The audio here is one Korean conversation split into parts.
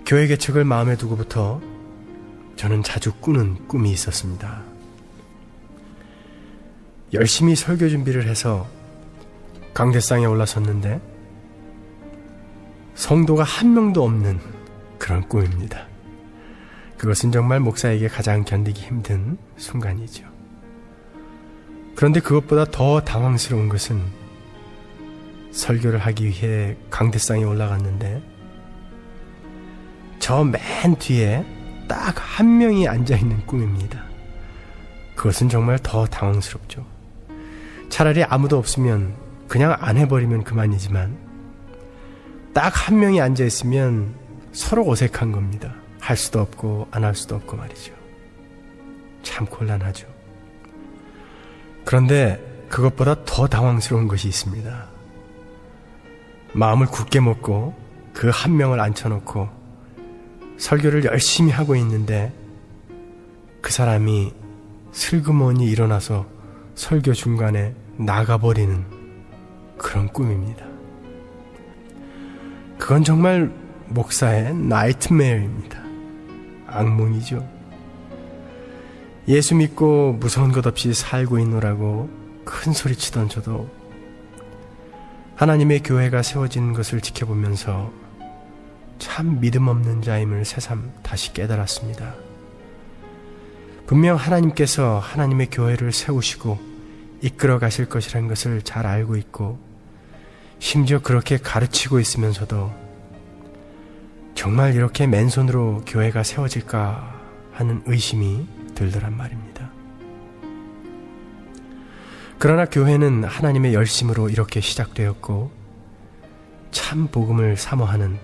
교회 개척을 마음에 두고부터 저는 자주 꾸는 꿈이 있었습니다. 열심히 설교 준비를 해서 강대상에 올라섰는데 성도가 한 명도 없는 그런 꿈입니다. 그것은 정말 목사에게 가장 견디기 힘든 순간이죠. 그런데 그것보다 더 당황스러운 것은 설교를 하기 위해 강대상에 올라갔는데 저 맨 뒤에 딱 한 명이 앉아있는 꿈입니다. 그것은 정말 더 당황스럽죠. 차라리 아무도 없으면 그냥 안 해버리면 그만이지만 딱 한 명이 앉아있으면 서로 어색한 겁니다. 할 수도 없고 안 할 수도 없고 말이죠. 참 곤란하죠. 그런데 그것보다 더 당황스러운 것이 있습니다. 마음을 굳게 먹고 그 한 명을 앉혀놓고 설교를 열심히 하고 있는데 그 사람이 슬그머니 일어나서 설교 중간에 나가버리는 그런 꿈입니다. 그건 정말 목사의 나이트메어입니다. 악몽이죠. 예수 믿고 무서운 것 없이 살고 있노라고 큰 소리치던 저도 하나님의 교회가 세워진 것을 지켜보면서 참 믿음 없는 자임을 새삼 다시 깨달았습니다. 분명 하나님께서 하나님의 교회를 세우시고 이끌어 가실 것이라는 것을 잘 알고 있고 심지어 그렇게 가르치고 있으면서도 정말 이렇게 맨손으로 교회가 세워질까 하는 의심이 들더란 말입니다. 그러나 교회는 하나님의 열심으로 이렇게 시작되었고 참 복음을 사모하는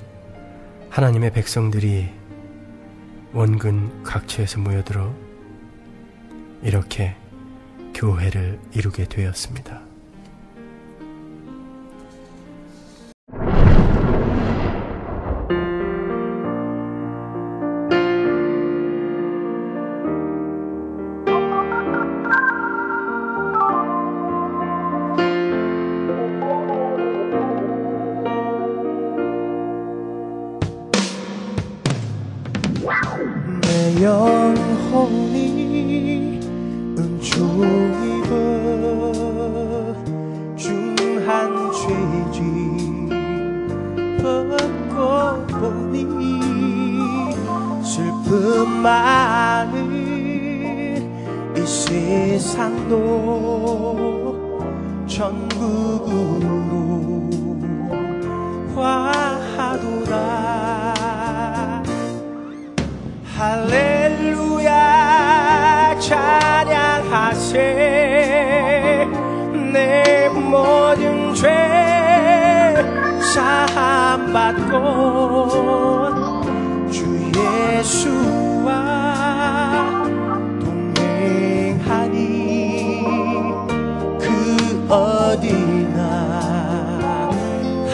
하나님의 백성들이 원근 각처에서 모여들어 이렇게 교회를 이루게 되었습니다. 내 영혼이 은총입어 중한 죄짐 벗고 보니 슬픔 많은 이 세상도 천국으로 화하도다. 할렐루야 찬양하세. 내 모든 죄 사함받고 주 예수와 동행하니 그 어디나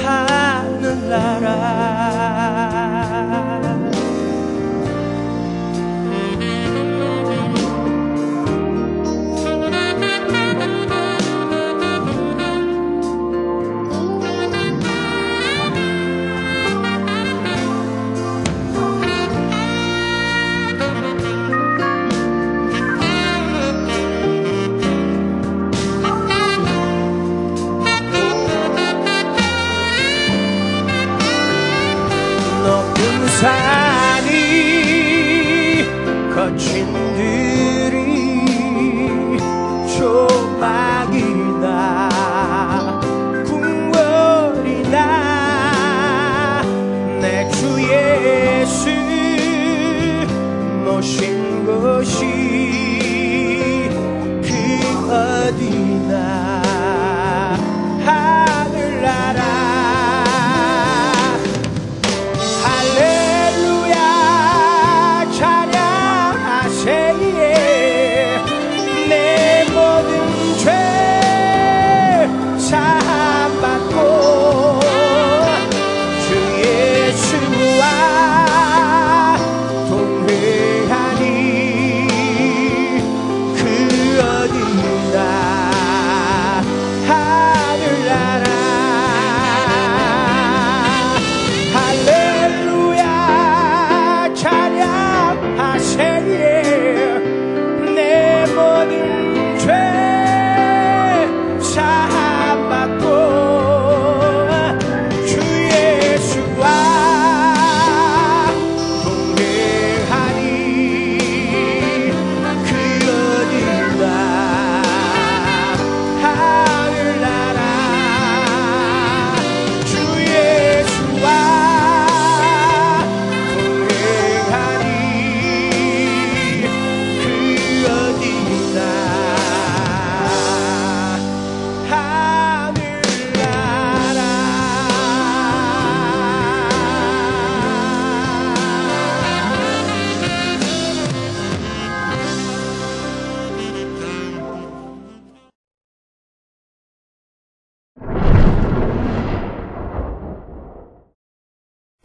하늘나라. 산이 거친 들이 조막이나 궁궐이나 내 주 예수 모신 곳이 그 어디나 하늘나라. 내 모든 죄 사함받고 주 예수와 동행하니 그 어디나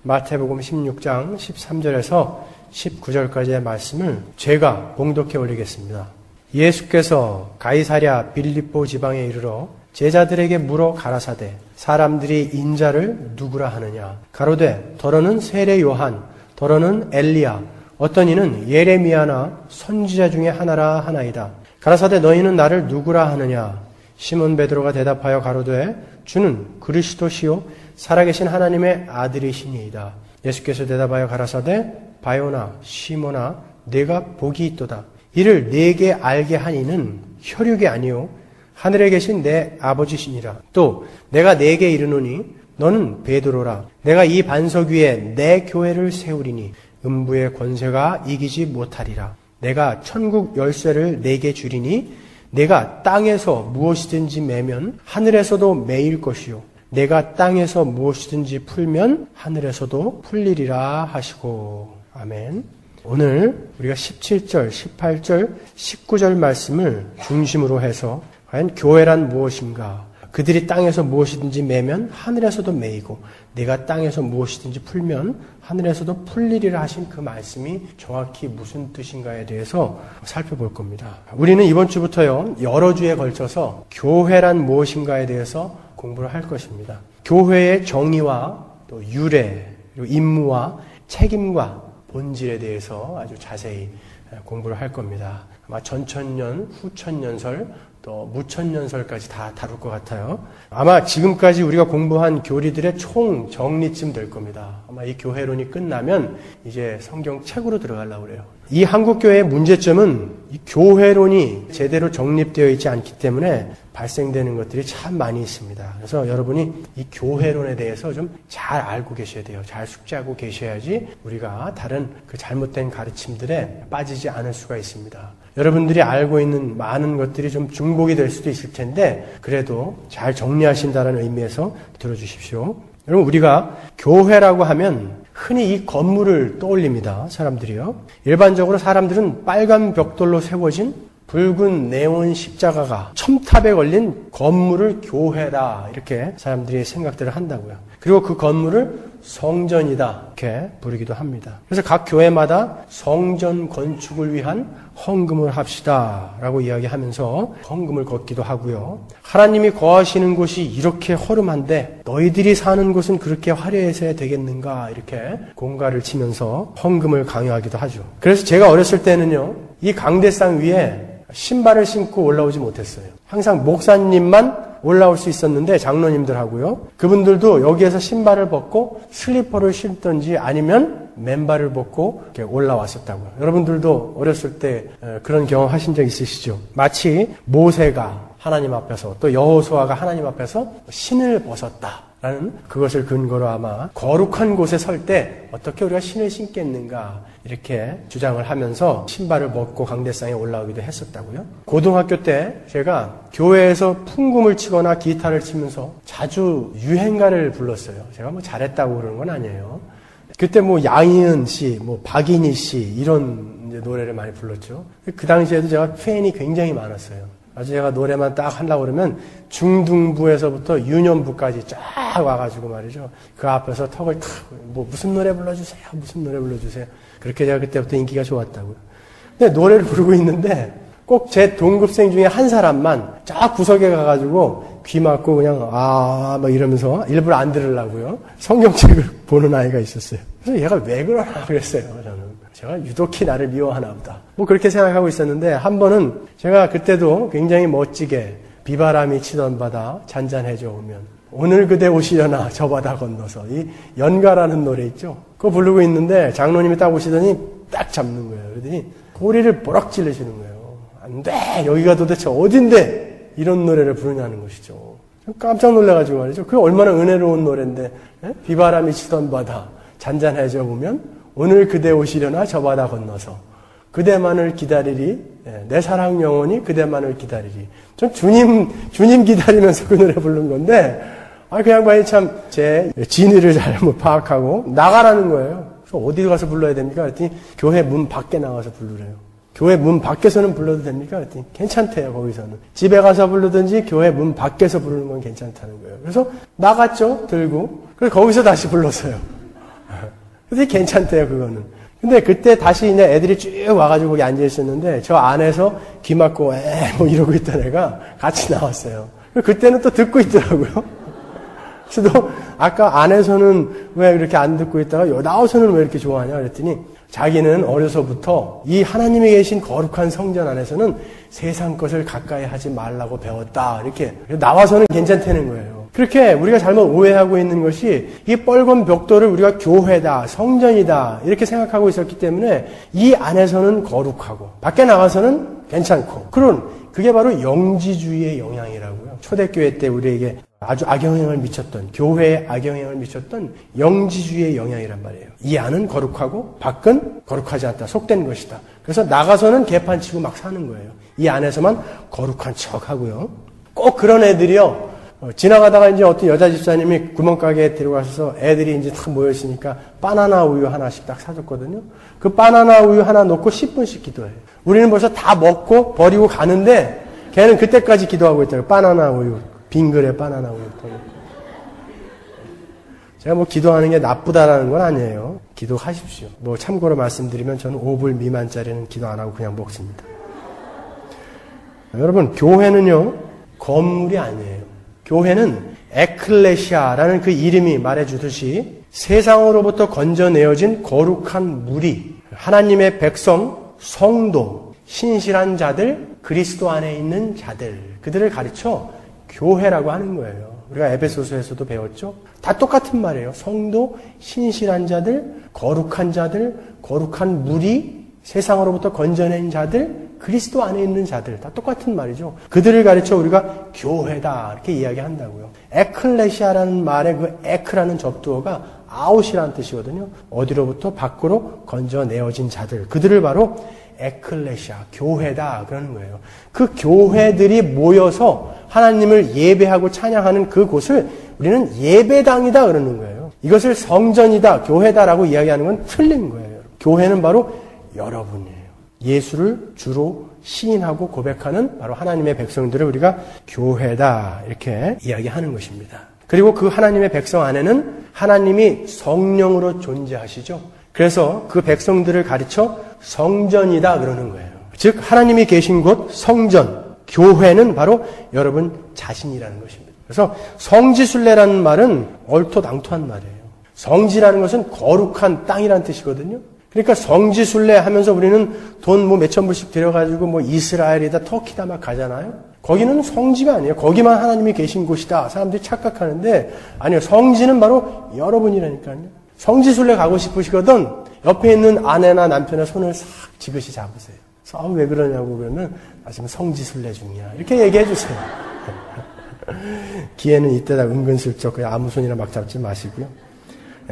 마태복음 16장 13절에서 19절까지의 말씀을 제가 봉독해 올리겠습니다. 예수께서 가이사랴 빌립보 지방에 이르러 제자들에게 물어 가라사대 사람들이 인자를 누구라 하느냐 가로되 더러는 세례 요한 더러는 엘리야 어떤 이는 예레미야나 선지자 중에 하나라 하나이다. 가라사대 너희는 나를 누구라 하느냐 시몬 베드로가 대답하여 가로되 주는 그리스도시요 살아계신 하나님의 아들이시니이다. 예수께서 대답하여 가라사대 바요나 시몬아 내가 복이 있도다. 이를 네게 알게 한 이는 혈육이 아니요 하늘에 계신 내 아버지시니라. 또 내가 네게 이르노니 너는 베드로라. 내가 이 반석 위에 내 교회를 세우리니 음부의 권세가 이기지 못하리라. 내가 천국 열쇠를 네게 주리니 내가 땅에서 무엇이든지 매면 하늘에서도 매일 것이요 내가 땅에서 무엇이든지 풀면 하늘에서도 풀리리라 하시고. 아멘. 오늘 우리가 17절, 18절, 19절 말씀을 중심으로 해서 과연 교회란 무엇인가? 그들이 땅에서 무엇이든지 매면 하늘에서도 매이고 내가 땅에서 무엇이든지 풀면 하늘에서도 풀리리라 하신 그 말씀이 정확히 무슨 뜻인가에 대해서 살펴볼 겁니다. 우리는 이번 주부터요 여러 주에 걸쳐서 교회란 무엇인가에 대해서 공부를 할 것입니다. 교회의 정의와 또 유래, 그리고 임무와 책임과 본질에 대해서 아주 자세히 공부를 할 겁니다. 아마 전천년, 후천년설, 또 무천년설까지 다 다룰 것 같아요. 아마 지금까지 우리가 공부한 교리들의 총 정리쯤 될 겁니다. 아마 이 교회론이 끝나면 이제 성경책으로 들어가려고 그래요. 이 한국교회의 문제점은 이 교회론이 제대로 정립되어 있지 않기 때문에 발생되는 것들이 참 많이 있습니다. 그래서 여러분이 이 교회론에 대해서 좀 잘 알고 계셔야 돼요. 잘 숙지하고 계셔야지 우리가 다른 그 잘못된 가르침들에 빠지지 않을 수가 있습니다. 여러분들이 알고 있는 많은 것들이 좀 중복이 될 수도 있을 텐데 그래도 잘 정리하신다는 의미에서 들어주십시오. 여러분 우리가 교회라고 하면 흔히 이 건물을 떠올립니다. 사람들이요. 일반적으로 사람들은 빨간 벽돌로 세워진 붉은 네온 십자가가 첨탑에 걸린 건물을 교회다 이렇게 사람들이 생각들을 한다고요. 그리고 그 건물을 성전이다 이렇게 부르기도 합니다. 그래서 각 교회마다 성전 건축을 위한 헌금을 합시다 라고 이야기하면서 헌금을 걷기도 하고요. 하나님이 거하시는 곳이 이렇게 허름한데 너희들이 사는 곳은 그렇게 화려해서야 되겠는가 이렇게 공가를 치면서 헌금을 강요하기도 하죠. 그래서 제가 어렸을 때는요 이 강대상 위에 신발을 신고 올라오지 못했어요. 항상 목사님만 올라올 수 있었는데 장로님들하고요. 그분들도 여기에서 신발을 벗고 슬리퍼를 신던지 아니면 맨발을 벗고 이렇게 올라왔었다고요. 여러분들도 어렸을 때 그런 경험 하신 적 있으시죠? 마치 모세가 하나님 앞에서 또 여호수아가 하나님 앞에서 신을 벗었다라는 그것을 근거로 아마 거룩한 곳에 설 때 어떻게 우리가 신을 신겠는가 이렇게 주장을 하면서 신발을 벗고 강대상에 올라오기도 했었다고요. 고등학교 때 제가 교회에서 풍금을 치거나 기타를 치면서 자주 유행가를 불렀어요. 제가 뭐 잘했다고 그러는 건 아니에요. 그때 뭐 양희은 씨, 뭐 박인희 씨 이런 이제 노래를 많이 불렀죠. 그 당시에도 제가 팬이 굉장히 많았어요. 아주 제가 노래만 딱 하려고 그러면 중등부에서부터 유년부까지 쫙 와가지고 말이죠. 그 앞에서 턱을 탁, 뭐 무슨 노래 불러주세요. 무슨 노래 불러주세요. 그렇게 제가 그때부터 인기가 좋았다고요. 근데 노래를 부르고 있는데 꼭 제 동급생 중에 한 사람만 쫙 구석에 가가지고 귀 막고 그냥 막 이러면서 일부러 안 들으려고요. 성경책을 보는 아이가 있었어요. 그래서 얘가 왜 그러나 그랬어요. 저는. 제가 유독히 나를 미워하나 보다. 뭐 그렇게 생각하고 있었는데 한 번은 제가 그때도 굉장히 멋지게 비바람이 치던 바다 잔잔해져 오면 오늘 그대 오시려나 저 바다 건너서 이 연가라는 노래 있죠. 그거 부르고 있는데 장로님이 딱 오시더니 딱 잡는 거예요. 그러더니 고리를 보락 찔르시는 거예요. 안 돼! 여기가 도대체 어딘데 이런 노래를 부르냐는 것이죠. 깜짝 놀라가지고 말이죠. 그게 얼마나 은혜로운 노래인데 비바람이 치던 바다 잔잔해져 보면 오늘 그대 오시려나 저 바다 건너서 그대만을 기다리리 내 사랑 영원히 그대만을 기다리리. 전 주님 기다리면서 그 노래 부른 건데 그 양반이 참 제 진의를 잘못 파악하고 나가라는 거예요. 그래서 어디 가서 불러야 됩니까? 그랬더니 교회 문 밖에 나가서 부르래요. 교회 문 밖에서는 불러도 됩니까? 그랬더니 괜찮대요. 거기서는. 집에 가서 부르든지 교회 문 밖에서 부르는 건 괜찮다는 거예요. 그래서 나갔죠. 들고. 그래서 거기서 다시 불렀어요. 근데 괜찮대요, 그거는. 근데 그때 다시 이제 애들이 쭉 와가지고 거기 앉아 있었는데 저 안에서 귀 막고 뭐 이러고 있던 애가 같이 나왔어요. 그때는 또 듣고 있더라고요. 그래서 아까 안에서는 왜 그렇게 안 듣고 있다가 나와서는 왜 이렇게 좋아하냐 그랬더니 자기는 어려서부터 이 하나님이 계신 거룩한 성전 안에서는 세상 것을 가까이 하지 말라고 배웠다. 이렇게 나와서는 괜찮다는 거예요. 그렇게 우리가 잘못 오해하고 있는 것이 이 뻘건 벽돌을 우리가 교회다, 성전이다 이렇게 생각하고 있었기 때문에 이 안에서는 거룩하고 밖에 나가서는 괜찮고 그게 바로 영지주의의 영향이라고요. 초대교회 때 우리에게 아주 악영향을 미쳤던 교회에 악영향을 미쳤던 영지주의의 영향이란 말이에요. 이 안은 거룩하고 밖은 거룩하지 않다. 속된 것이다. 그래서 나가서는 개판치고 막 사는 거예요. 이 안에서만 거룩한 척하고요. 꼭 그런 애들이요. 지나가다가 이제 어떤 여자 집사님이 구멍가게에 데려가셔서 애들이 이제 다 모여있으니까 바나나 우유 하나씩 딱 사줬거든요. 그 바나나 우유 하나 놓고 10분씩 기도해요. 우리는 벌써 다 먹고 버리고 가는데 걔는 그때까지 기도하고 있다고. 바나나 우유. 빙글에 바나나 우유. 제가 뭐 기도하는 게 나쁘다라는 건 아니에요. 기도하십시오. 뭐 참고로 말씀드리면 저는 5불 미만짜리는 기도 안 하고 그냥 먹습니다. 여러분, 교회는요, 건물이 아니에요. 교회는 에클레시아라는 그 이름이 말해주듯이 세상으로부터 건져내어진 거룩한 무리, 하나님의 백성, 성도, 신실한 자들, 그리스도 안에 있는 자들, 그들을 가르쳐 교회라고 하는 거예요. 우리가 에베소서에서도 배웠죠? 다 똑같은 말이에요. 성도, 신실한 자들, 거룩한 무리, 세상으로부터 건져낸 자들, 그리스도 안에 있는 자들, 다 똑같은 말이죠. 그들을 가르쳐 우리가 교회다 이렇게 이야기한다고요. 에클레시아라는 말의 그 에크라는 접두어가 아웃이라는 뜻이거든요. 어디로부터 밖으로 건져내어진 자들, 그들을 바로 에클레시아, 교회다 그러는 거예요. 그 교회들이 모여서 하나님을 예배하고 찬양하는 그곳을 우리는 예배당이다 그러는 거예요. 이것을 성전이다, 교회다라고 이야기하는 건 틀린 거예요. 교회는 바로 여러분이에요. 예수를 주로 시인하고 고백하는 바로 하나님의 백성들을 우리가 교회다 이렇게 이야기하는 것입니다. 그리고 그 하나님의 백성 안에는 하나님이 성령으로 존재하시죠. 그래서 그 백성들을 가르쳐 성전이다 그러는 거예요. 즉 하나님이 계신 곳 성전, 교회는 바로 여러분 자신이라는 것입니다. 그래서 성지순례라는 말은 얼토당토한 말이에요. 성지라는 것은 거룩한 땅이라는 뜻이거든요. 그러니까 성지순례 하면서 우리는 돈 뭐 몇천 불씩 들여가지고 뭐 이스라엘이다 터키다 막 가잖아요. 거기는 성지가 아니에요. 거기만 하나님이 계신 곳이다. 사람들이 착각하는데 아니요. 성지는 바로 여러분이라니까요. 성지순례 가고 싶으시거든 옆에 있는 아내나 남편의 손을 싹 지그시 잡으세요. 왜 그러냐고 그러면 지금 성지순례 중이야. 이렇게 얘기해 주세요. 기회는 이때다 은근슬쩍 그냥 아무 손이나 막 잡지 마시고요.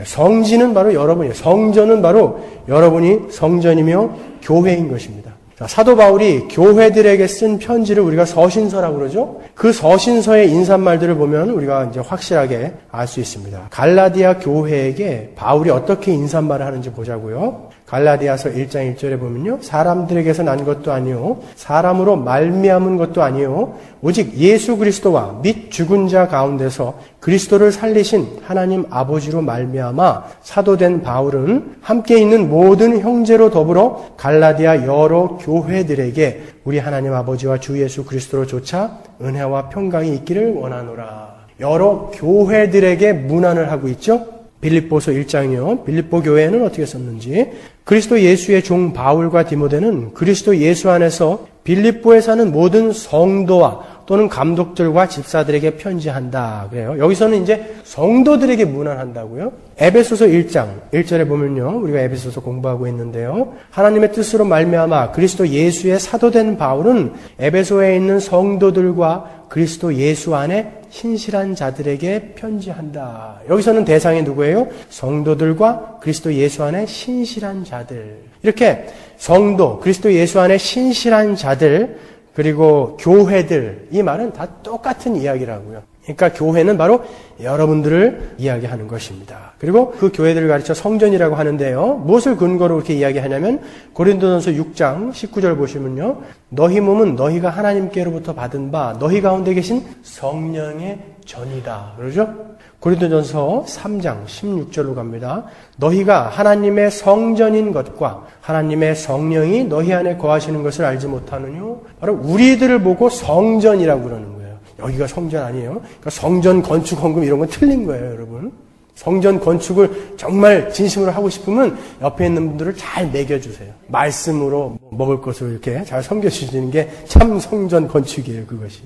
성지는 바로 여러분이에요. 성전은 바로 여러분이 성전이며 교회인 것입니다. 자, 사도 바울이 교회들에게 쓴 편지를 우리가 서신서라고 그러죠. 그 서신서의 인사말들을 보면 우리가 이제 확실하게 알 수 있습니다. 갈라디아 교회에게 바울이 어떻게 인사말을 하는지 보자고요. 갈라디아서 1장 1절에 보면요. 사람들에게서 난 것도 아니요 사람으로 말미암은 것도 아니요 오직 예수 그리스도와 및 죽은 자 가운데서 그리스도를 살리신 하나님 아버지로 말미암아 사도된 바울은 함께 있는 모든 형제로 더불어 갈라디아 여러 교회들에게 우리 하나님 아버지와 주 예수 그리스도로 조차 은혜와 평강이 있기를 원하노라. 여러 교회들에게 문안을 하고 있죠. 빌립보서 1장이요. 빌립보 교회는 어떻게 썼는지. 그리스도 예수의 종 바울과 디모데는 그리스도 예수 안에서 빌립보에 사는 모든 성도와 또는 감독들과 집사들에게 편지한다. 그래요. 여기서는 이제 성도들에게 문안한다고요. 에베소서 1장 1절에 보면요. 우리가 에베소서 공부하고 있는데요. 하나님의 뜻으로 말미암아 그리스도 예수의 사도된 바울은 에베소에 있는 성도들과 그리스도 예수 안에 신실한 자들에게 편지한다. 여기서는 대상이 누구예요? 성도들과 그리스도 예수 안에 신실한 자들. 이렇게 성도, 그리스도 예수 안에 신실한 자들, 그리고 교회들, 이 말은 다 똑같은 이야기라고요. 그러니까 교회는 바로 여러분들을 이야기하는 것입니다. 그리고 그 교회들을 가르쳐 성전이라고 하는데요. 무엇을 근거로 그렇게 이야기하냐면 고린도전서 6장 19절 보시면요. 너희 몸은 너희가 하나님께로부터 받은 바 너희 가운데 계신 성령의 전이다. 그러죠? 고린도전서 3장 16절로 갑니다. 너희가 하나님의 성전인 것과 하나님의 성령이 너희 안에 거하시는 것을 알지 못하느냐? 바로 우리들을 보고 성전이라고 그러는 거예요. 여기가 성전 아니에요. 그러니까 성전 건축 헌금 이런 건 틀린 거예요, 여러분. 성전 건축을 정말 진심으로 하고 싶으면 옆에 있는 분들을 잘 먹여주세요. 말씀으로 먹을 것을 이렇게 잘 섬겨주시는 게 참 성전 건축이에요, 그것이.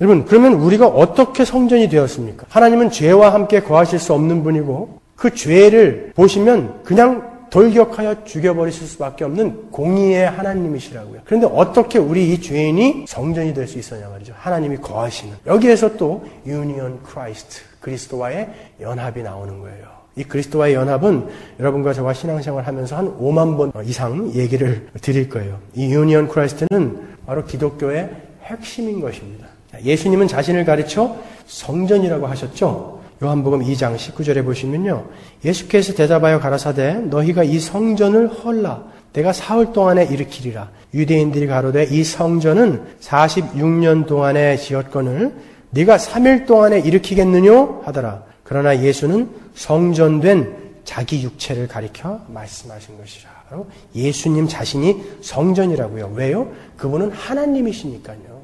여러분, 그러면 우리가 어떻게 성전이 되었습니까? 하나님은 죄와 함께 거하실 수 없는 분이고 그 죄를 보시면 그냥 돌격하여 죽여버리실 수밖에 없는 공의의 하나님이시라고요. 그런데 어떻게 우리 이 죄인이 성전이 될 수 있었냐 말이죠. 하나님이 거하시는. 여기에서 또 유니언 크라이스트, 그리스도와의 연합이 나오는 거예요. 이 그리스도와의 연합은 여러분과 저와 신앙생활 하면서 한 5만 번 이상 얘기를 드릴 거예요. 이 유니언 크라이스트는 바로 기독교의 핵심인 것입니다. 예수님은 자신을 가르쳐 성전이라고 하셨죠. 요한복음 2장 19절에 보시면요. 예수께서 대답하여 가라사대 너희가 이 성전을 헐라 내가 사흘 동안에 일으키리라. 유대인들이 가로되 이 성전은 46년 동안에 지었거늘 네가 3일 동안에 일으키겠느냐 하더라. 그러나 예수는 성전된 자기 육체를 가리켜 말씀하신 것이라. 바로 예수님 자신이 성전이라고요. 왜요? 그분은 하나님이시니까요.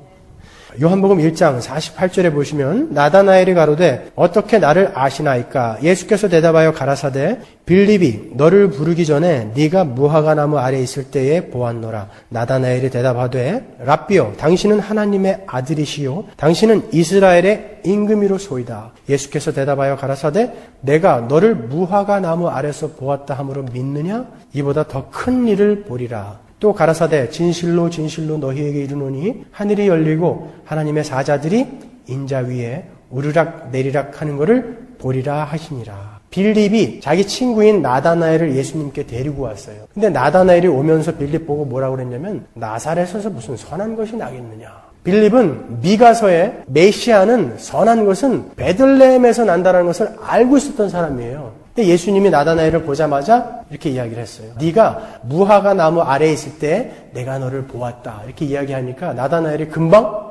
요한복음 1장 48절에 보시면 나다나엘이 가로되 어떻게 나를 아시나이까? 예수께서 대답하여 가라사대 빌립이 너를 부르기 전에 네가 무화과나무 아래 있을 때에 보았노라. 나다나엘이 대답하되 랍비여 당신은 하나님의 아들이시요 당신은 이스라엘의 임금이로소이다. 예수께서 대답하여 가라사대 내가 너를 무화과나무 아래서 보았다 함으로 믿느냐? 이보다 더 큰 일을 보리라. 또 가라사대 진실로 진실로 너희에게 이르노니 하늘이 열리고 하나님의 사자들이 인자 위에 우르락 내리락 하는 것을 보리라 하시니라. 빌립이 자기 친구인 나다나엘을 예수님께 데리고 왔어요. 근데 나다나엘이 오면서 빌립 보고 뭐라고 그랬냐면 나사렛에서 무슨 선한 것이 나겠느냐. 빌립은 미가서에 메시아는 선한 것은 베들레헴에서 난다는 것을 알고 있었던 사람이에요. 근데 예수님이 나다나엘을 보자마자 이렇게 이야기를 했어요. 네가 무화과 나무 아래에 있을 때 내가 너를 보았다. 이렇게 이야기하니까 나다나엘이 금방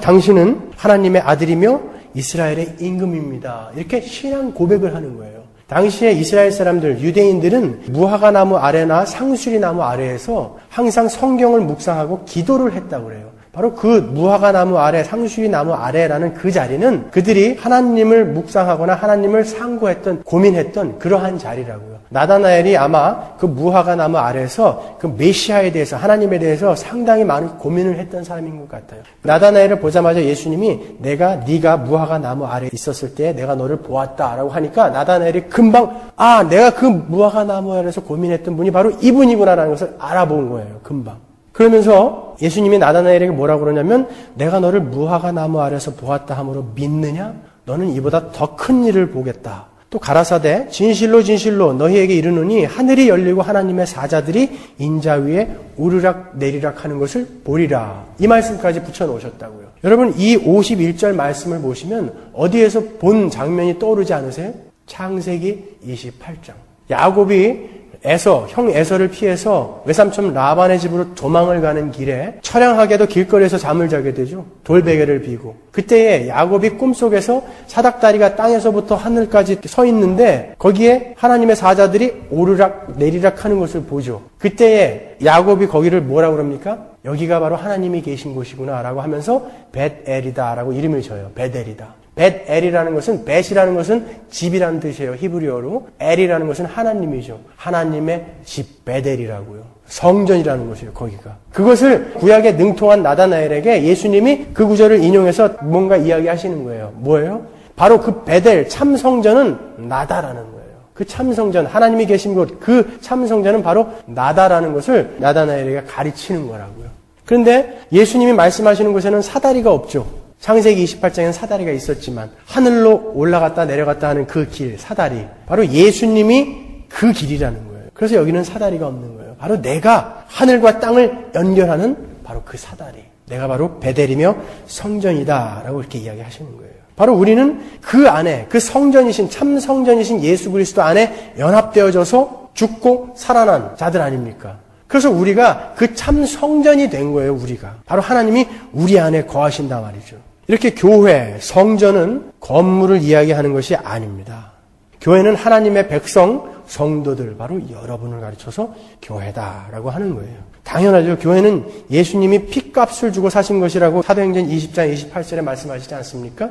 당신은 하나님의 아들이며 이스라엘의 임금입니다. 이렇게 신앙 고백을 하는 거예요. 당시에 이스라엘 사람들, 유대인들은 무화과 나무 아래나 상수리 나무 아래에서 항상 성경을 묵상하고 기도를 했다고 그래요. 바로 그 무화과 나무 아래, 상수리 나무 아래라는 그 자리는 그들이 하나님을 묵상하거나 하나님을 상고했던, 고민했던 그러한 자리라고요. 나다나엘이 아마 그 무화과 나무 아래에서 그 메시아에 대해서, 하나님에 대해서 상당히 많은 고민을 했던 사람인 것 같아요. 나다나엘을 보자마자 예수님이 네가 무화과 나무 아래에 있었을 때 내가 너를 보았다라고 하니까 나다나엘이 금방 내가 그 무화과 나무 아래에서 고민했던 분이 바로 이분이구나라는 것을 알아본 거예요. 금방. 그러면서 예수님이 나다나엘에게 뭐라고 그러냐면 내가 너를 무화과 나무 아래서 보았다 함으로 믿느냐? 너는 이보다 더 큰 일을 보겠다. 또 가라사대 진실로 진실로 너희에게 이르노니 하늘이 열리고 하나님의 사자들이 인자 위에 우르락 내리락 하는 것을 보리라. 이 말씀까지 붙여놓으셨다고요. 여러분 이 51절 말씀을 보시면 어디에서 본 장면이 떠오르지 않으세요? 창세기 28장. 야곱이 형 에서를 피해서 외삼촌 라반의 집으로 도망을 가는 길에 처량하게도 길거리에서 잠을 자게 되죠. 돌베개를 비고. 그때에 야곱이 꿈속에서 사닥다리가 땅에서부터 하늘까지 서 있는데 거기에 하나님의 사자들이 오르락 내리락 하는 것을 보죠. 그때에 야곱이 거기를 뭐라고 그럽니까? 여기가 바로 하나님이 계신 곳이구나 라고 하면서 벳엘이다 라고 이름을 줘요. 벳엘이다. 벳엘이라는 것은, 벳이라는 것은 집이라는 뜻이에요. 히브리어로. 엘이라는 것은 하나님이죠. 하나님의 집, 벳엘이라고요. 성전이라는 것이에요. 거기가. 그것을 구약에 능통한 나다나엘에게 예수님이 그 구절을 인용해서 뭔가 이야기하시는 거예요. 뭐예요? 바로 그 벳엘 참성전은 나다라는 거예요. 그 참성전, 하나님이 계신 곳, 그 참성전은 바로 나다라는 것을 나다나엘에게 가르치는 거라고요. 그런데 예수님이 말씀하시는 곳에는 사다리가 없죠. 창세기 28장에는 사다리가 있었지만 하늘로 올라갔다 내려갔다 하는 그 길, 사다리. 바로 예수님이 그 길이라는 거예요. 그래서 여기는 사다리가 없는 거예요. 바로 내가 하늘과 땅을 연결하는 바로 그 사다리. 내가 바로 벳엘이며 성전이다 라고 이렇게 이야기하시는 거예요. 바로 우리는 그 안에, 그 성전이신, 참 성전이신 예수 그리스도 안에 연합되어져서 죽고 살아난 자들 아닙니까? 그래서 우리가 그 참 성전이 된 거예요, 우리가. 바로 하나님이 우리 안에 거하신다 말이죠. 이렇게 교회, 성전은 건물을 이야기하는 것이 아닙니다. 교회는 하나님의 백성, 성도들, 바로 여러분을 가르쳐서 교회다라고 하는 거예요. 당연하죠. 교회는 예수님이 핏값을 주고 사신 것이라고 사도행전 20장 28절에 말씀하시지 않습니까?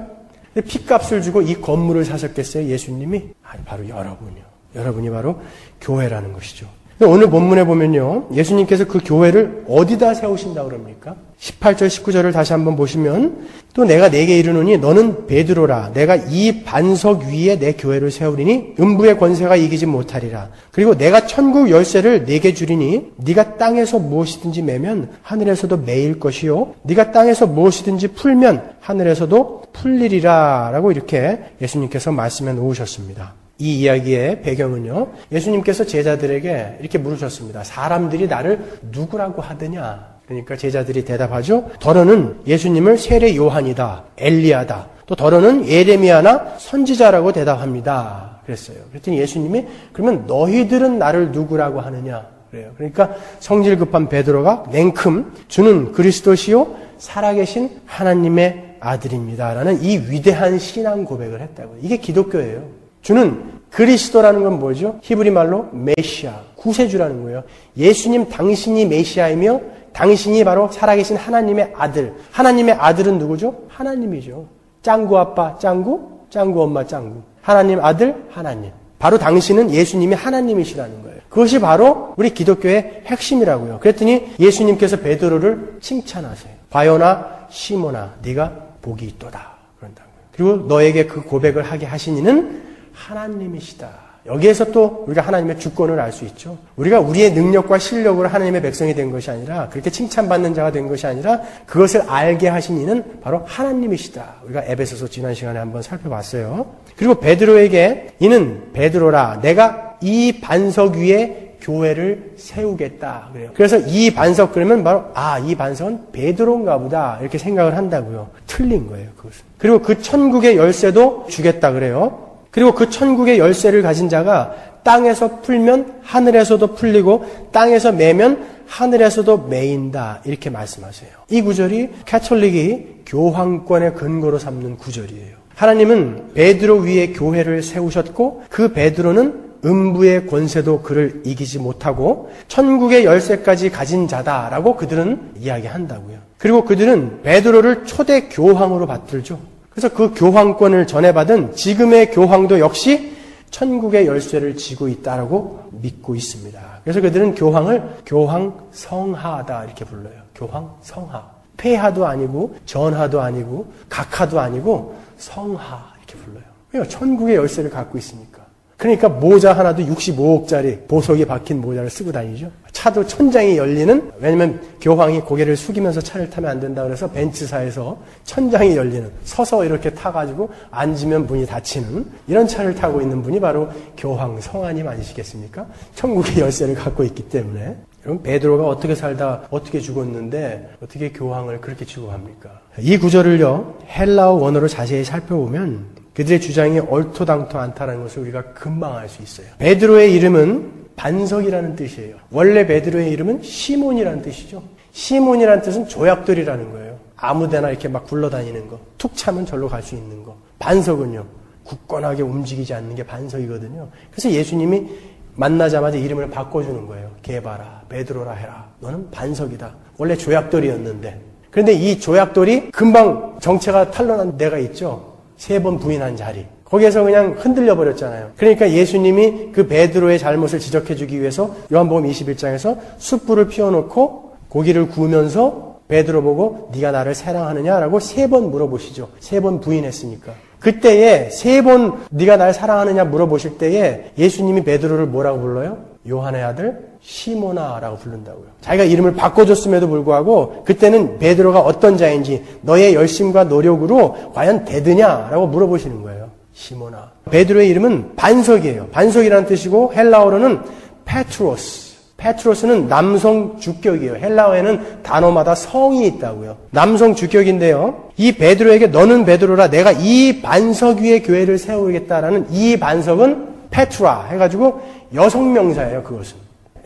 핏값을 주고 이 건물을 사셨겠어요, 예수님이? 아니, 바로 여러분이요. 여러분이 바로 교회라는 것이죠. 오늘 본문에 보면요, 예수님께서 그 교회를 어디다 세우신다고 그럽니까? 18절, 19절을 다시 한번 보시면, 또 내가 네게 이르노니 너는 베드로라. 내가 이 반석 위에 내 교회를 세우리니 음부의 권세가 이기지 못하리라. 그리고 내가 천국 열쇠를 네게 주리니 네가 땅에서 무엇이든지 매면 하늘에서도 매일 것이요, 네가 땅에서 무엇이든지 풀면 하늘에서도 풀리리라. 라고 이렇게 예수님께서 말씀해 놓으셨습니다. 이 이야기의 배경은요, 예수님께서 제자들에게 이렇게 물으셨습니다. 사람들이 나를 누구라고 하느냐? 그러니까 제자들이 대답하죠. 더러는 예수님을 세례 요한이다, 엘리야다, 또 더러는 예레미야나 선지자라고 대답합니다. 그랬어요. 그랬더니 예수님이 그러면 너희들은 나를 누구라고 하느냐? 그래요. 그러니까 성질 급한 베드로가 냉큼 주는 그리스도시요 살아계신 하나님의 아들입니다라는 이 위대한 신앙 고백을 했다고요. 이게 기독교예요. 주는 그리스도라는 건 뭐죠? 히브리 말로 메시아, 구세주라는 거예요. 예수님 당신이 메시아이며 당신이 바로 살아계신 하나님의 아들. 하나님의 아들은 누구죠? 하나님이죠. 짱구 아빠 짱구, 짱구 엄마 짱구. 하나님 아들 하나님. 바로 당신은 예수님이 하나님이시라는 거예요. 그것이 바로 우리 기독교의 핵심이라고요. 그랬더니 예수님께서 베드로를 칭찬하세요. 바요나 시모나 네가 복이 있도다. 그런다고요. 그리고 너에게 그 고백을 하게 하신 이는 하나님이시다. 여기에서 또 우리가 하나님의 주권을 알 수 있죠. 우리가 우리의 능력과 실력으로 하나님의 백성이 된 것이 아니라, 그렇게 칭찬받는 자가 된 것이 아니라 그것을 알게 하신 이는 바로 하나님이시다. 우리가 에베소서 지난 시간에 한번 살펴봤어요. 그리고 베드로에게 이는 베드로라 내가 이 반석 위에 교회를 세우겠다 그래요. 그래서 이 반석 그러면 바로 이 반석은 베드로인가 보다 이렇게 생각을 한다고요. 틀린 거예요. 그것은. 그리고 그 천국의 열쇠도 주겠다 그래요. 그리고 그 천국의 열쇠를 가진 자가 땅에서 풀면 하늘에서도 풀리고 땅에서 매면 하늘에서도 매인다 이렇게 말씀하세요. 이 구절이 가톨릭이 교황권의 근거로 삼는 구절이에요. 하나님은 베드로 위에 교회를 세우셨고 그 베드로는 음부의 권세도 그를 이기지 못하고 천국의 열쇠까지 가진 자다라고 그들은 이야기한다고요. 그리고 그들은 베드로를 초대 교황으로 받들죠. 그래서 그 교황권을 전해받은 지금의 교황도 역시 천국의 열쇠를 쥐고 있다라고 믿고 있습니다. 그래서 그들은 교황을 교황성하다 이렇게 불러요. 교황성하. 폐하도 아니고 전하도 아니고 각하도 아니고 성하 이렇게 불러요. 왜요? 천국의 열쇠를 갖고 있으니까. 그러니까 모자 하나도 65억짜리 보석이 박힌 모자를 쓰고 다니죠. 차도 천장이 열리는, 왜냐면 교황이 고개를 숙이면서 차를 타면 안 된다 그래서 벤츠사에서 천장이 열리는, 서서 이렇게 타가지고 앉으면 문이 닫히는 이런 차를 타고 있는 분이 바로 교황 성하님 아니시겠습니까? 천국의 열쇠를 갖고 있기 때문에. 여러분, 베드로가 어떻게 살다 어떻게 죽었는데 어떻게 교황을 그렇게 치고 갑니까? 이 구절을요, 헬라어 원어로 자세히 살펴보면 그들의 주장이 옳토당토 않다는 것을 우리가 금방 알 수 있어요. 베드로의 이름은 반석이라는 뜻이에요. 원래 베드로의 이름은 시몬이라는 뜻이죠. 시몬이라는 뜻은 조약돌이라는 거예요. 아무데나 이렇게 막 굴러다니는 거. 툭 차면 절로 갈 수 있는 거. 반석은요, 굳건하게 움직이지 않는 게 반석이거든요. 그래서 예수님이 만나자마자 이름을 바꿔주는 거예요. 게바라, 베드로라 해라. 너는 반석이다. 원래 조약돌이었는데. 그런데 이 조약돌이 금방 정체가 탄로난 데가 있죠. 3번 부인한 자리. 거기에서 그냥 흔들려 버렸잖아요. 그러니까 예수님이 그 베드로의 잘못을 지적해 주기 위해서 요한복음 21장에서 숯불을 피워놓고 고기를 구우면서 베드로 보고 네가 나를 사랑하느냐라고 3번 물어보시죠. 3번 부인했으니까. 그때에 3번 네가 나를 사랑하느냐 물어보실 때에 예수님이 베드로를 뭐라고 불러요? 요한의 아들 시모나라고 부른다고요. 자기가 이름을 바꿔줬음에도 불구하고 그때는 베드로가 어떤 자인지 너의 열심과 노력으로 과연 되드냐라고 물어보시는 거예요. 시모나. 베드로의 이름은 반석이에요. 반석이라는 뜻이고 헬라어로는 페트로스. 페트로스는 남성 주격이에요. 헬라어에는 단어마다 성이 있다고요. 남성 주격인데요. 이 베드로에게 너는 베드로라 내가 이 반석 위에 교회를 세우겠다라는 이 반석은 페트라 해가지고 여성 명사예요. 그것은.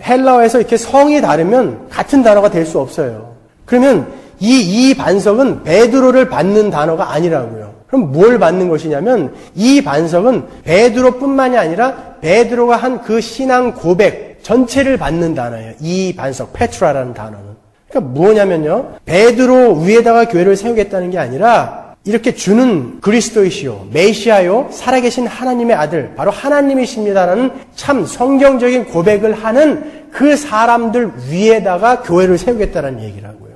헬라어에서 이렇게 성이 다르면 같은 단어가 될 수 없어요. 그러면 이 반석은 베드로를 받는 단어가 아니라고요. 그럼 뭘 받는 것이냐면 이 반석은 베드로뿐만이 아니라 베드로가 한 그 신앙 고백 전체를 받는 단어예요. 이 반석, 페트라라는 단어는. 그러니까 뭐냐면요. 베드로 위에다가 교회를 세우겠다는 게 아니라 이렇게 주는 그리스도이시요, 메시아요, 살아계신 하나님의 아들, 바로 하나님이십니다라는 참 성경적인 고백을 하는 그 사람들 위에다가 교회를 세우겠다는 얘기라고요.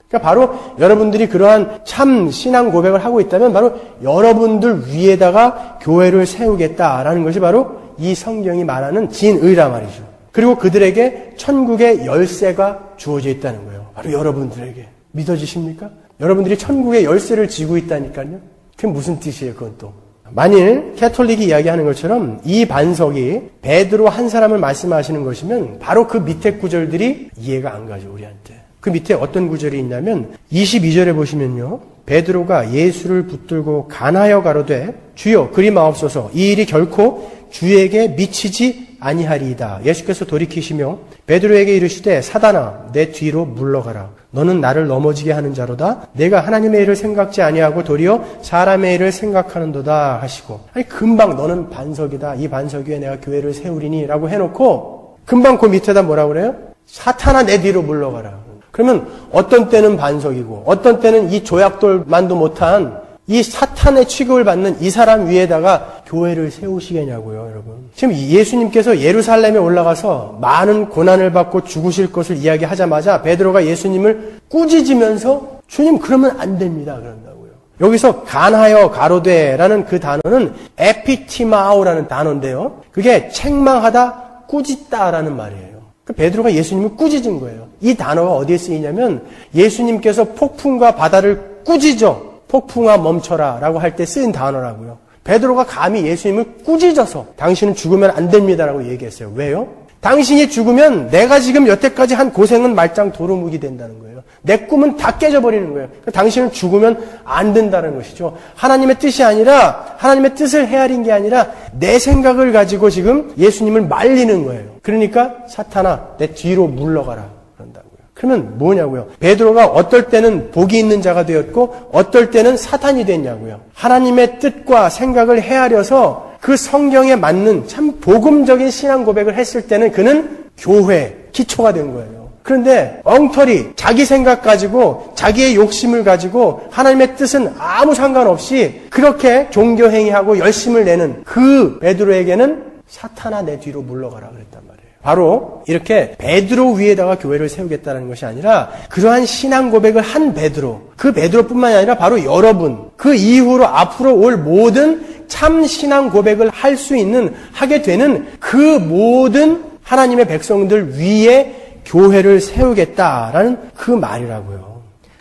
그러니까 바로 여러분들이 그러한 참 신앙 고백을 하고 있다면 바로 여러분들 위에다가 교회를 세우겠다라는 것이 바로 이 성경이 말하는 진의란 말이죠. 그리고 그들에게 천국의 열쇠가 주어져 있다는 거예요. 바로 여러분들에게. 믿어지십니까? 여러분들이 천국의 열쇠를 쥐고 있다니까요. 그게 무슨 뜻이에요, 그건 또. 만일 캐톨릭이 이야기하는 것처럼 이 반석이 베드로 한 사람을 말씀하시는 것이면 바로 그 밑에 구절들이 이해가 안 가죠, 우리한테. 그 밑에 어떤 구절이 있냐면 22절에 보시면요. 베드로가 예수를 붙들고 간하여 가로되 주여 그리 마옵소서 이 일이 결코 주에게 미치지 아니하리이다. 예수께서 돌이키시며 베드로에게 이르시되 사단아 내 뒤로 물러가라. 너는 나를 넘어지게 하는 자로다. 내가 하나님의 일을 생각지 아니하고 도리어 사람의 일을 생각하는도다 하시고 아니 금방 너는 반석이다. 이 반석 위에 내가 교회를 세우리니 라고 해놓고 금방 그 밑에다 뭐라고 그래요? 사탄아 내 뒤로 물러가라. 그러면 어떤 때는 반석이고 어떤 때는 이 조약돌만도 못한 이 사탄의 취급을 받는 이 사람 위에다가 교회를 세우시겠냐고요, 여러분. 지금 예수님께서 예루살렘에 올라가서 많은 고난을 받고 죽으실 것을 이야기하자마자 베드로가 예수님을 꾸짖으면서 주님 그러면 안 됩니다, 그런다고요. 여기서 간하여 가로되라는 그 단어는 에피티마오라는 단어인데요. 그게 책망하다, 꾸짖다라는 말이에요. 베드로가 예수님을 꾸짖은 거예요. 이 단어가 어디에 쓰이냐면 예수님께서 폭풍과 바다를 꾸짖어 폭풍아 멈춰라 라고 할 때 쓰인 단어라고요. 베드로가 감히 예수님을 꾸짖어서 당신은 죽으면 안 됩니다라고 얘기했어요. 왜요? 당신이 죽으면 내가 지금 여태까지 한 고생은 말짱 도루묵이 된다는 거예요. 내 꿈은 다 깨져버리는 거예요. 당신은 죽으면 안 된다는 것이죠. 하나님의 뜻이 아니라 하나님의 뜻을 헤아린 게 아니라 내 생각을 가지고 지금 예수님을 말리는 거예요. 그러니까 사탄아 내 뒤로 물러가라 그런다고요. 그러면 뭐냐고요. 베드로가 어떨 때는 복이 있는 자가 되었고 어떨 때는 사탄이 됐냐고요. 하나님의 뜻과 생각을 헤아려서 그 성경에 맞는 참 복음적인 신앙 고백을 했을 때는 그는 교회, 기초가 된 거예요. 그런데 엉터리, 자기 생각 가지고 자기의 욕심을 가지고 하나님의 뜻은 아무 상관없이 그렇게 종교 행위하고 열심을 내는 그 베드로에게는 사탄아 내 뒤로 물러가라 그랬단 말이에요. 바로 이렇게 베드로 위에다가 교회를 세우겠다는 것이 아니라 그러한 신앙 고백을 한 베드로, 그 베드로뿐만이 아니라 바로 여러분, 그 이후로 앞으로 올 모든 참 신앙 고백을 할 수 있는, 하게 되는 그 모든 하나님의 백성들 위에 교회를 세우겠다라는 그 말이라고요.